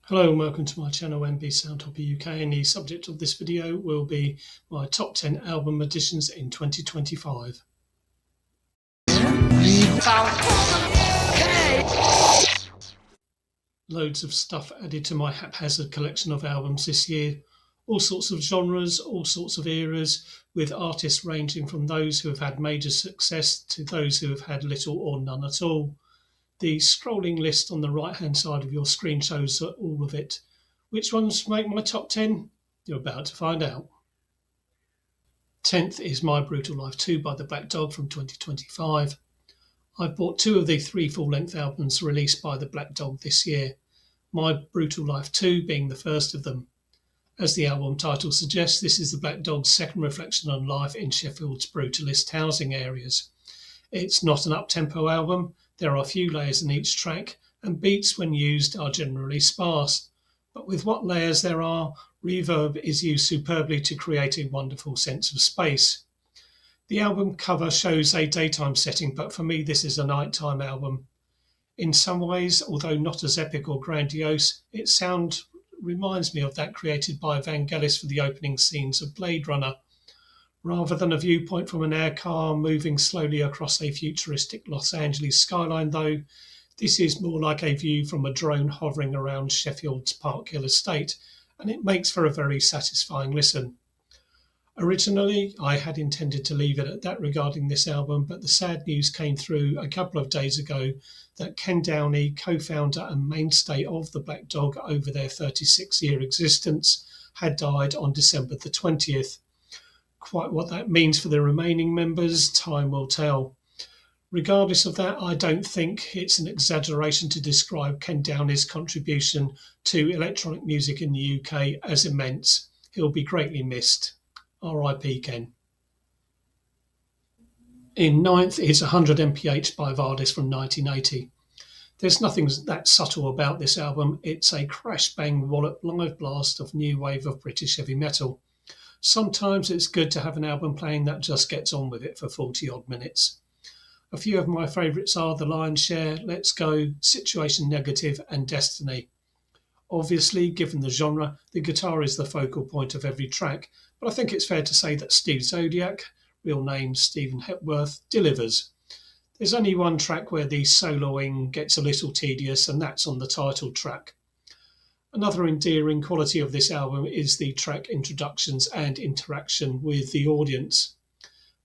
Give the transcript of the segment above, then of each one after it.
Hello and welcome to my channel NBSoundhopperUK, and the subject of this video will be my top 10 album additions in 2025. Loads of stuff added to my haphazard collection of albums this year. All sorts of genres, all sorts of eras, with artists ranging from those who have had major success to those who have had little or none at all. The scrolling list on the right hand side of your screen shows all of it. Which ones make my top 10? You're about to find out. 10th is My Brutal Life 2 by the Black Dog from 2025. I've bought two of the three full-length albums released by the Black Dog this year, My Brutal Life 2 being the first of them. As the album title suggests, this is the Black Dog's second reflection on life in Sheffield's brutalist housing areas. It's not an up-tempo album. There are few layers in each track, and beats when used are generally sparse. But with what layers there are, reverb is used superbly to create a wonderful sense of space. The album cover shows a daytime setting, but for me this is a nighttime album. In some ways, although not as epic or grandiose, its sound reminds me of that created by Vangelis for the opening scenes of Blade Runner. Rather than a viewpoint from an air car moving slowly across a futuristic Los Angeles skyline, though, this is more like a view from a drone hovering around Sheffield's Park Hill estate, and it makes for a very satisfying listen. Originally, I had intended to leave it at that regarding this album, but the sad news came through a couple of days ago that Ken Downey, co-founder and mainstay of the Black Dog over their 36-year existence, had died on December the 20th. Quite what that means for the remaining members, time will tell. Regardless of that, I don't think it's an exaggeration to describe Ken Downey's contribution to electronic music in the UK as immense. He'll be greatly missed. R.I.P. Ken. In ninth is 100 mph by Vardis from 1980. There's nothing that subtle about this album. It's a crash-bang wallop live blast of new wave of British heavy metal. Sometimes it's good to have an album playing that just gets on with it for 40-odd minutes. A few of my favourites are The Lion's Share, Let's Go, Situation Negative and Destiny. Obviously, given the genre, the guitar is the focal point of every track, but I think it's fair to say that Steve Zodiac, real name Stephen Hepworth, delivers. There's only one track where the soloing gets a little tedious, and that's on the title track. Another endearing quality of this album is the track introductions and interaction with the audience.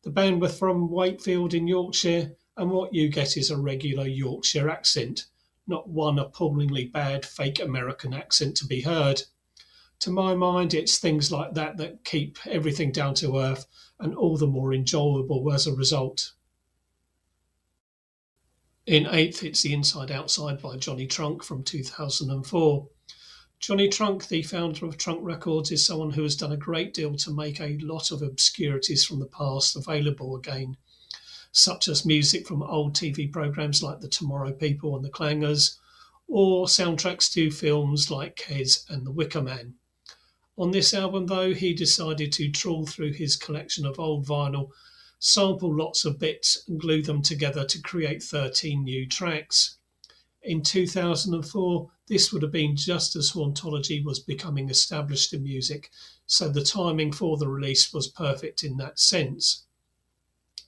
The band were from Wakefield in Yorkshire, and what you get is a regular Yorkshire accent, not one appallingly bad fake American accent to be heard. To my mind, it's things like that that keep everything down to earth and all the more enjoyable as a result. In eighth, it's The Inside Outside by Johnny Trunk from 2004. Johnny Trunk, the founder of Trunk Records, is someone who has done a great deal to make a lot of obscurities from the past available again, such as music from old TV programmes like The Tomorrow People and The Clangers, or soundtracks to films like Kes and The Wicker Man. On this album, though, he decided to trawl through his collection of old vinyl, sample lots of bits and glue them together to create 13 new tracks. In 2004, this would have been just as hauntology was becoming established in music, so the timing for the release was perfect in that sense.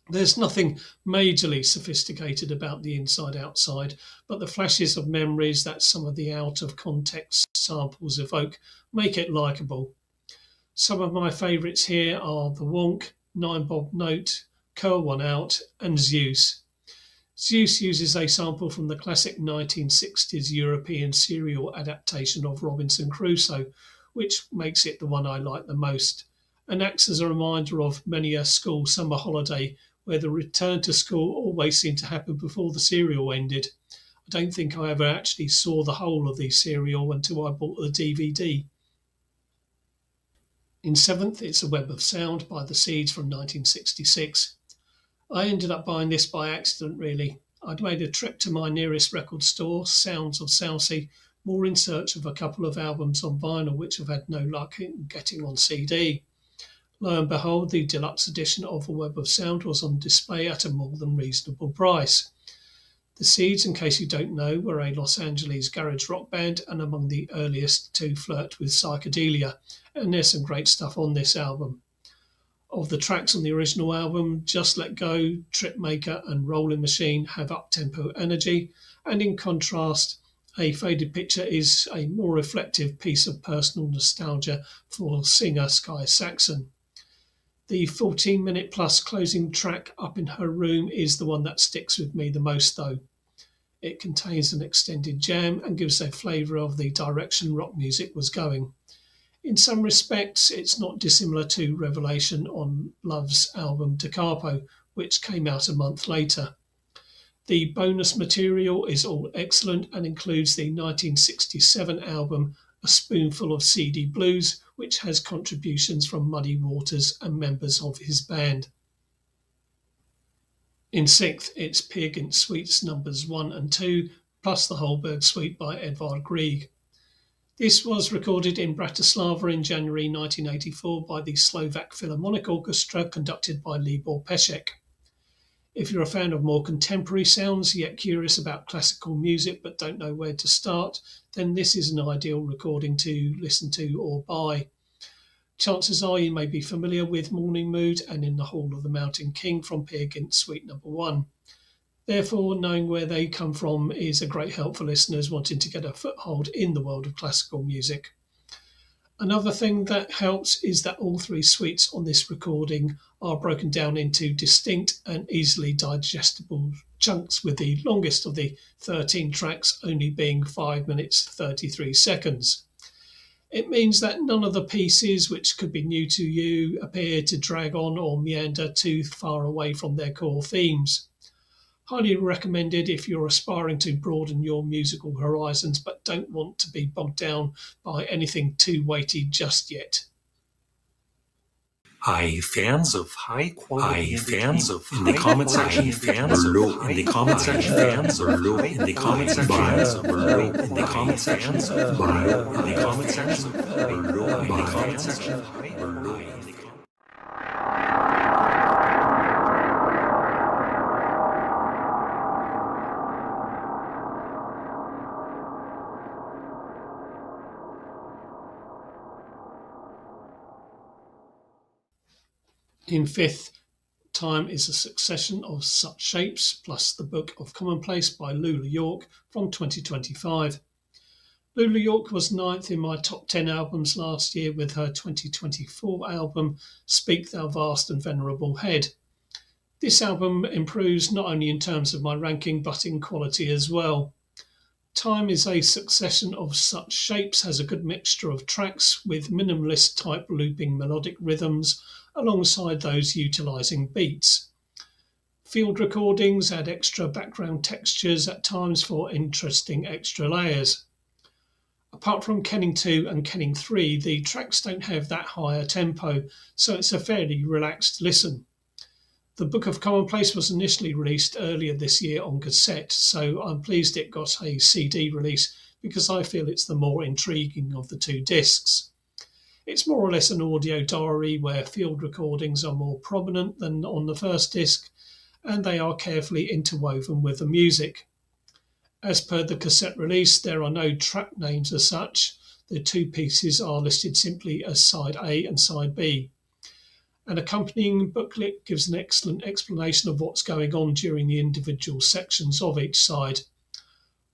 There's nothing majorly sophisticated about The Inside Outside, but the flashes of memories that some of the out-of-context samples evoke make it likeable. Some of my favourites here are The Wonk, Nine Bob Note, Curl One Out and Zeus. Zeus uses a sample from the classic 1960s European serial adaptation of Robinson Crusoe, which makes it the one I like the most, and acts as a reminder of many a school summer holiday where the return to school always seemed to happen before the serial ended. I don't think I ever actually saw the whole of the serial until I bought the DVD. In seventh, it's A Web of Sound by The Seeds from 1966. I ended up buying this by accident, really. I'd made a trip to my nearest record store, Sounds of Southsea, more in search of a couple of albums on vinyl which I've had no luck in getting on CD. Lo and behold, the deluxe edition of A Web of Sound was on display at a more than reasonable price. The Seeds, in case you don't know, were a Los Angeles garage rock band and among the earliest to flirt with psychedelia, and there's some great stuff on this album. Of the tracks on the original album, Just Let Go, Trip Maker and Rolling Machine have up-tempo energy, and in contrast, A Faded Picture is a more reflective piece of personal nostalgia for singer Sky Saxon. The 14-minute plus closing track, Up in Her Room, is the one that sticks with me the most though. It contains an extended jam and gives a flavour of the direction rock music was going. In some respects, it's not dissimilar to Revelation on Love's album Da Capo, which came out a month later. The bonus material is all excellent and includes the 1967 album A Spoonful of CD Blues, which has contributions from Muddy Waters and members of his band. In sixth, it's Peer Gynt Suites numbers 1 and 2, plus the Holberg Suite by Edvard Grieg. This was recorded in Bratislava in January 1984 by the Slovak Philharmonic Orchestra, conducted by Libor Pesek. If you're a fan of more contemporary sounds, yet curious about classical music but don't know where to start, then this is an ideal recording to listen to or buy. Chances are you may be familiar with Morning Mood and In the Hall of the Mountain King from Peer Gynt Suite number 1. Therefore, knowing where they come from is a great help for listeners wanting to get a foothold in the world of classical music. Another thing that helps is that all 3 suites on this recording are broken down into distinct and easily digestible chunks, with the longest of the 13 tracks only being 5 minutes 33 seconds. It means that none of the pieces, which could be new to you, appear to drag on or meander too far away from their core themes. Highly recommended if you're aspiring to broaden your musical horizons but don't want to be bogged down by anything too weighty just yet. Hi, fans of high quality in the comment section, fans below in the comment section, fans below in the comment section, fans below in the comment section, below in the comment section, below in the comment section, below in the comment. In fifth, Time is a Succession of Such Shapes, plus the Book of Commonplace by Lula York from 2025. Lula York was 9th in my top 10 albums last year with her 2024 album Speak Thou Vast and Venerable Head. This album improves not only in terms of my ranking but in quality as well. Time is a Succession of Such Shapes has a good mixture of tracks with minimalist type looping melodic rhythms alongside those utilising beats. Field recordings add extra background textures at times for interesting extra layers. Apart from Kenning 2 and Kenning 3, the tracks don't have that higher tempo, so it's a fairly relaxed listen. The Book of Commonplace was initially released earlier this year on cassette, so I'm pleased it got a CD release because I feel it's the more intriguing of the 2 discs. It's more or less an audio diary where field recordings are more prominent than on the first disc, and they are carefully interwoven with the music. As per the cassette release, there are no track names as such. The 2 pieces are listed simply as Side A and Side B. An accompanying booklet gives an excellent explanation of what's going on during the individual sections of each side.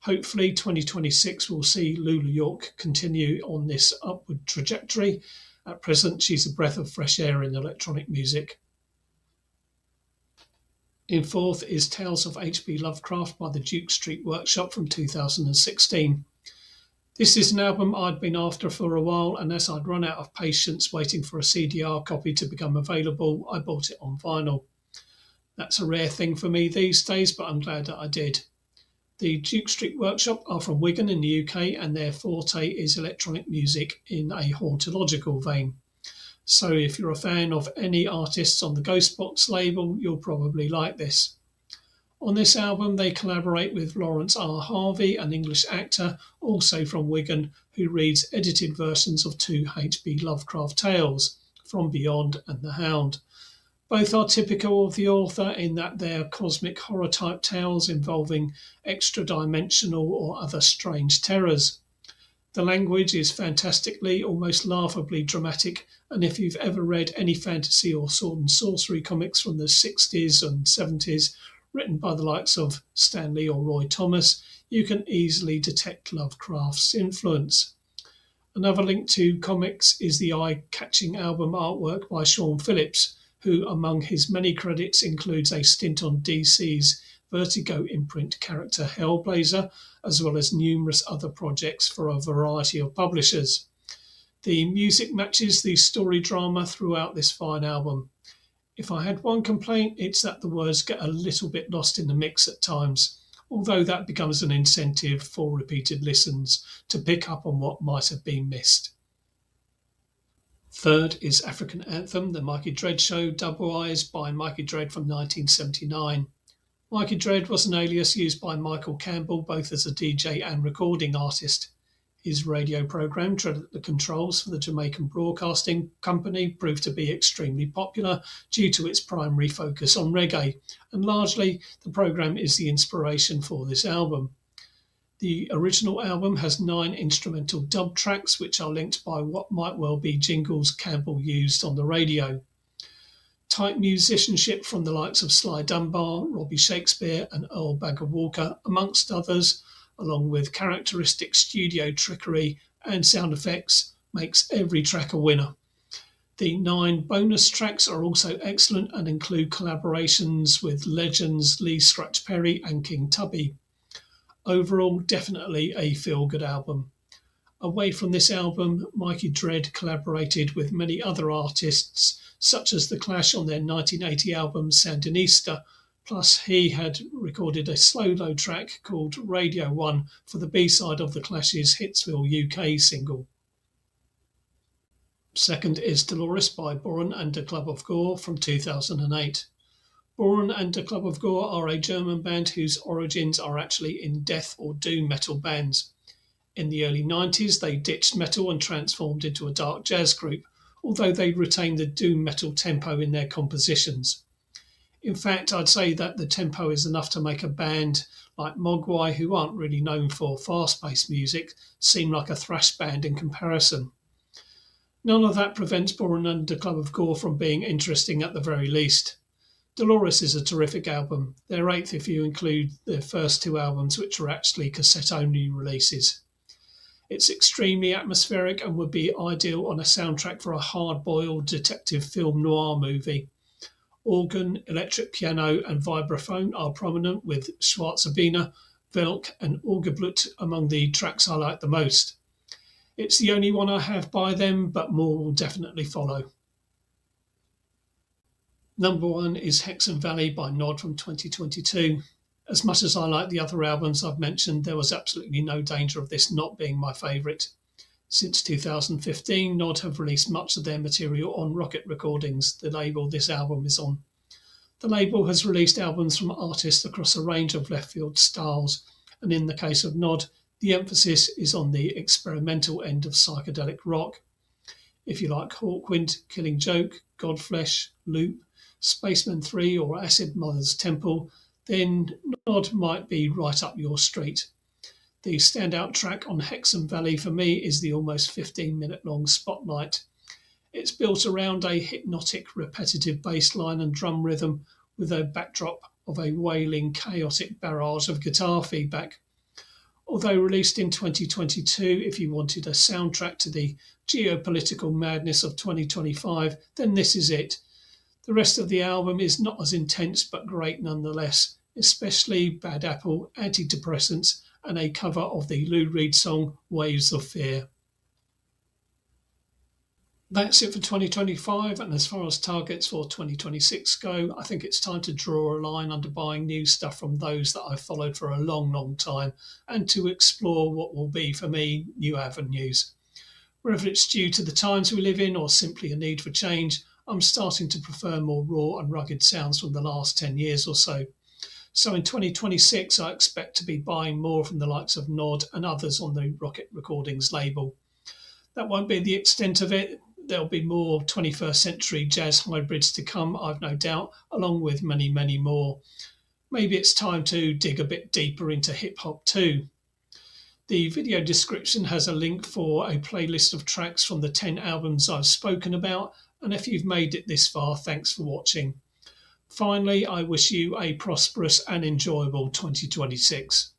Hopefully 2026 will see Lula York continue on this upward trajectory. At present, she's a breath of fresh air in electronic music. In fourth is Tales of H.P. Lovecraft by the Duke Street Workshop from 2016. This is an album I'd been after for a while, and as I'd run out of patience waiting for a CDR copy to become available, I bought it on vinyl. That's a rare thing for me these days, but I'm glad that I did. The Duke Street Workshop are from Wigan in the UK, and their forte is electronic music in a hauntological vein. So if you're a fan of any artists on the Ghostbox label, you'll probably like this. On this album, they collaborate with Lawrence R. Harvey, an English actor, also from Wigan, who reads edited versions of 2 H.P. Lovecraft tales, From Beyond and The Hound. Both are typical of the author in that they're cosmic horror type tales involving extra dimensional or other strange terrors. The language is fantastically, almost laughably dramatic, and if you've ever read any fantasy or sword and sorcery comics from the 60s and 70s, written by the likes of Stanley or Roy Thomas, you can easily detect Lovecraft's influence. Another link to comics is the eye-catching album artwork by Sean Phillips, who among his many credits includes a stint on DC's Vertigo imprint character Hellblazer, as well as numerous other projects for a variety of publishers. The music matches the story drama throughout this fine album. If I had one complaint, it's that the words get a little bit lost in the mix at times, although that becomes an incentive for repeated listens to pick up on what might have been missed. Third is African Anthem, The Mikey Dread Show, Double Eyes by Mikey Dread from 1979. Mikey Dread was an alias used by Michael Campbell both as a DJ and recording artist. His radio program, Dread at the Controls for the Jamaican Broadcasting Company, proved to be extremely popular due to its primary focus on reggae, and largely the program is the inspiration for this album. The original album has 9 instrumental dub tracks which are linked by what might well be jingles Campbell used on the radio. Tight musicianship from the likes of Sly Dunbar, Robbie Shakespeare and Earl Bagger Walker, amongst others, along with characteristic studio trickery and sound effects, makes every track a winner. The 9 bonus tracks are also excellent and include collaborations with legends Lee Scratch Perry and King Tubby. Overall, definitely a feel-good album. Away from this album, Mikey Dread collaborated with many other artists, such as The Clash on their 1980 album Sandinista, plus he had recorded a solo track called Radio 1 for the B-side of The Clash's Hitsville UK single. Second is Dolores by Boron and the Club of Gore from 2008. Boron and the Club of Gore are a German band whose origins are actually in death or doom metal bands. In the early 90s, they ditched metal and transformed into a dark jazz group, although they retained the doom metal tempo in their compositions. In fact, I'd say that the tempo is enough to make a band like Mogwai, who aren't really known for fast-paced music, seem like a thrash band in comparison. None of that prevents Boron and the Club of Gore from being interesting at the very least. Dolores is a terrific album, their 8th if you include their first 2 albums, which are actually cassette-only releases. It's extremely atmospheric and would be ideal on a soundtrack for a hard-boiled detective film noir movie. Organ, electric piano and vibraphone are prominent, with Schwarzebina, Velk and Orgeblut among the tracks I like the most. It's the only one I have by them, but more will definitely follow. Number 1 is Hexham Valley by Nod from 2022. As much as I like the other albums I've mentioned, there was absolutely no danger of this not being my favourite. Since 2015, Nod have released much of their material on Rocket Recordings, the label this album is on. The label has released albums from artists across a range of left-field styles, and in the case of Nod, the emphasis is on the experimental end of psychedelic rock. If you like Hawkwind, Killing Joke, Godflesh, Loop, Spaceman 3 or Acid Mother's Temple, then Nod might be right up your street. The standout track on Hexham Valley for me is the almost 15-minute long Spotlight. It's built around a hypnotic, repetitive bass line and drum rhythm with a backdrop of a wailing, chaotic barrage of guitar feedback. Although released in 2022, if you wanted a soundtrack to the geopolitical madness of 2025, then this is it. The rest of the album is not as intense but great nonetheless, especially Bad Apple, Antidepressants, and a cover of the Lou Reed song Waves of Fear. That's it for 2025, and as far as targets for 2026 go, I think it's time to draw a line under buying new stuff from those that I've followed for a long time, and to explore what will be, for me, new avenues. Whether it's due to the times we live in or simply a need for change, I'm starting to prefer more raw and rugged sounds from the last 10 years or so. So in 2026, I expect to be buying more from the likes of Nod and others on the Rocket Recordings label. That won't be the extent of it. there'll be more 21st century jazz hybrids to come, I've no doubt, along with many, many more. Maybe it's time to dig a bit deeper into hip hop too. The video description has a link for a playlist of tracks from the 10 albums I've spoken about, and if you've made it this far, thanks for watching. Finally, I wish you a prosperous and enjoyable 2026.